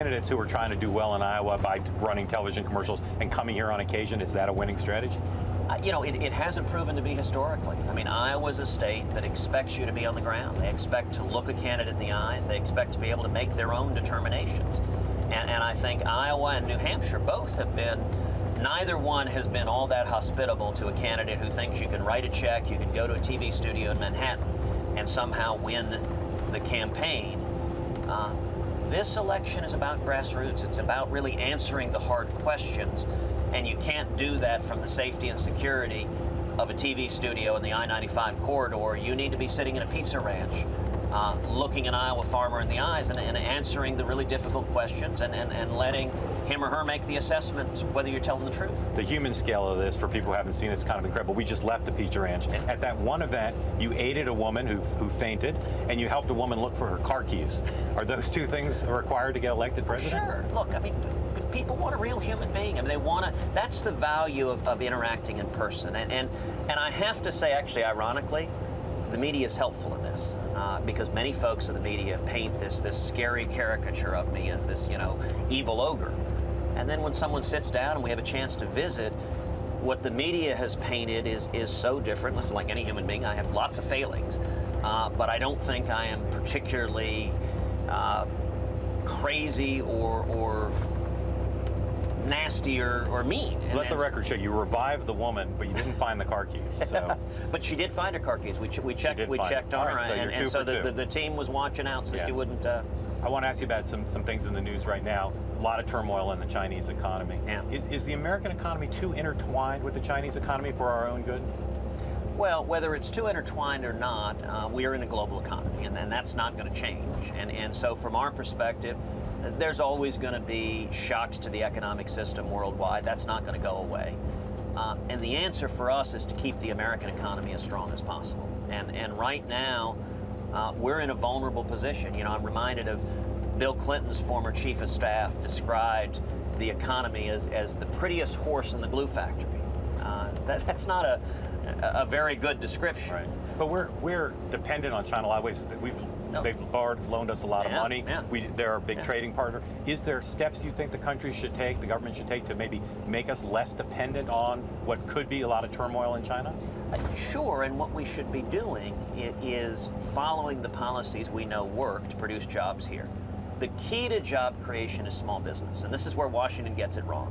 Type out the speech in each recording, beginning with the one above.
Candidates who are trying to do well in Iowa by running television commercials and coming here on occasion, is that a winning strategy? You know, it hasn't proven to be historically. I mean, Iowa's a state that expects you to be on the ground. They expect to look a candidate in the eyes. They expect to be able to make their own determinations. And I think Iowa and New Hampshire both have been, neither one has been all that hospitable to a candidate who thinks you can write a check, you can go to a TV studio in Manhattan and somehow win the campaign. This election is about grassroots. It's about really answering the hard questions, and you can't do that from the safety and security of a TV studio in the I-95 corridor. You need to be sitting in a pizza ranch, looking an Iowa farmer in the eyes and answering the really difficult questions and letting him or her make the assessment whether you're telling the truth. The human scale of this, for people who haven't seen it, it's kind of incredible. We just left a pizza ranch. At that one event, you aided a woman who fainted, and you helped a woman look for her car keys. Are those two things required to get elected president? Sure. Look, I mean, people want a real human being. I mean, they want to. That's the value of interacting in person. And I have to say, actually, ironically, the media is helpful in this because many folks in the media paint this scary caricature of me as this, evil ogre. And then when someone sits down and we have a chance to visit, what the media has painted is so different. Listen, like any human being, I have lots of failings, but I don't think I am particularly crazy or nasty or mean. Let the record show you revived the woman, but you didn't find the car keys. So. But she did find her car keys. We checked on her, and so the team was watching out so she wouldn't. I want to ask you about some things in the news right now. A lot of turmoil in the Chinese economy. Yeah. Is the American economy too intertwined with the Chinese economy for our own good? Well, whether it's too intertwined or not, we are in a global economy, and that's not going to change. And so from our perspective, there's always going to be shocks to the economic system worldwide. That's not going to go away. And the answer for us is to keep the American economy as strong as possible. And right now, we're in a vulnerable position. I'm reminded of Bill Clinton's former chief of staff described the economy as the prettiest horse in the glue factory. That's not a very good description. Right. But we're dependent on China in a lot of ways. They've loaned us a lot of money. Yeah. They're a big trading partner. Is there steps you think the country should take, the government should take, to maybe make us less dependent on what could be a lot of turmoil in China? Sure, and what we should be doing is following the policies we know work to produce jobs here. The key to job creation is small business, and this is where Washington gets it wrong.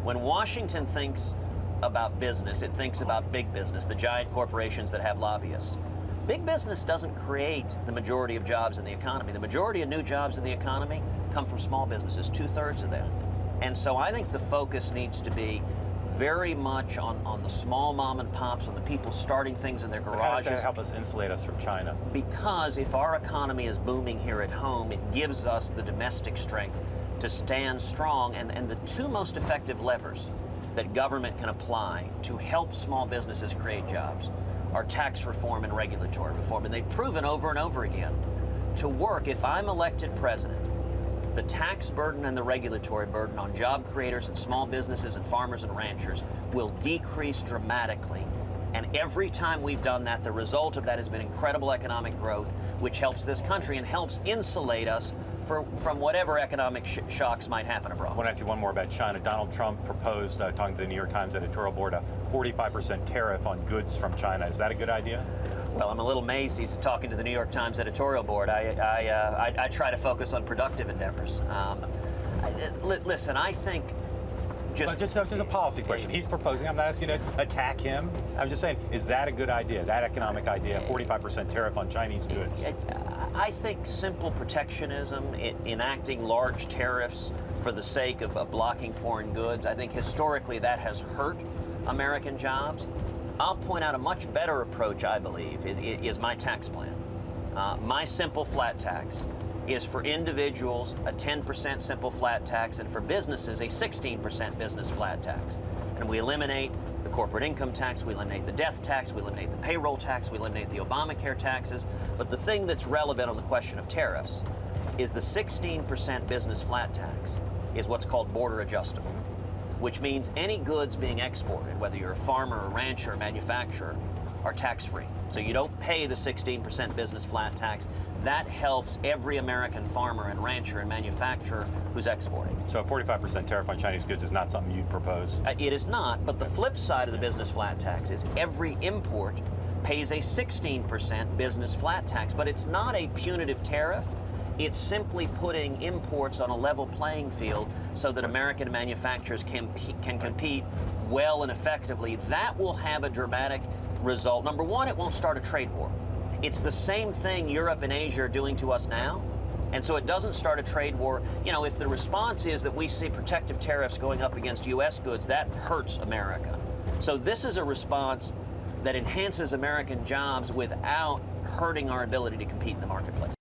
When Washington thinks about business, it thinks about big business, the giant corporations that have lobbyists. Big business doesn't create the majority of jobs in the economy. The majority of new jobs in the economy come from small businesses, 2/3 of them. And so I think the focus needs to be very much on the small mom and pops, on the people starting things in their garages. How does that help us insulate us from China? Because if our economy is booming here at home, it gives us the domestic strength to stand strong. And the two most effective levers that government can apply to help small businesses create jobs are tax reform and regulatory reform. And they've proven over and over again to work. If I'm elected president, the tax burden and the regulatory burden on job creators and small businesses and farmers and ranchers will decrease dramatically. And every time we've done that, the result of that has been incredible economic growth, which helps this country and helps insulate us from whatever economic shocks might happen abroad. I want to ask you one more about China. Donald Trump proposed, talking to the New York Times editorial board, a 45% tariff on goods from China. Is that a good idea? Well, I'm a little amazed he's talking to the New York Times editorial board. I try to focus on productive endeavors. Listen, I think just a policy question. He's proposing. I'm not asking you to attack him. I'm just saying, is that a good idea, that economic idea, 45% tariff on Chinese goods? I think simple protectionism, enacting large tariffs for the sake of blocking foreign goods, I think historically that has hurt American jobs. I'll point out a much better approach, I believe, is my tax plan. My simple flat tax is for individuals a 10% simple flat tax, and for businesses a 16% business flat tax. And we eliminate the corporate income tax, we eliminate the death tax, we eliminate the payroll tax, we eliminate the Obamacare taxes. But the thing that's relevant on the question of tariffs is the 16% business flat tax is what's called border adjustable, which means any goods being exported, whether you're a farmer, a rancher, or a manufacturer, are tax-free. So you don't pay the 16% business flat tax. That helps every American farmer and rancher and manufacturer who's exporting. So a 45% tariff on Chinese goods is not something you'd propose? It is not, but the flip side of the business flat tax is every import pays a 16% business flat tax, but it's not a punitive tariff. It's simply putting imports on a level playing field so that American manufacturers can compete well and effectively. That will have a dramatic result. Number one, it won't start a trade war. It's the same thing Europe and Asia are doing to us now. And so it doesn't start a trade war. You know, if the response is that we see protective tariffs going up against U.S. goods, that hurts America. So this is a response that enhances American jobs without hurting our ability to compete in the marketplace.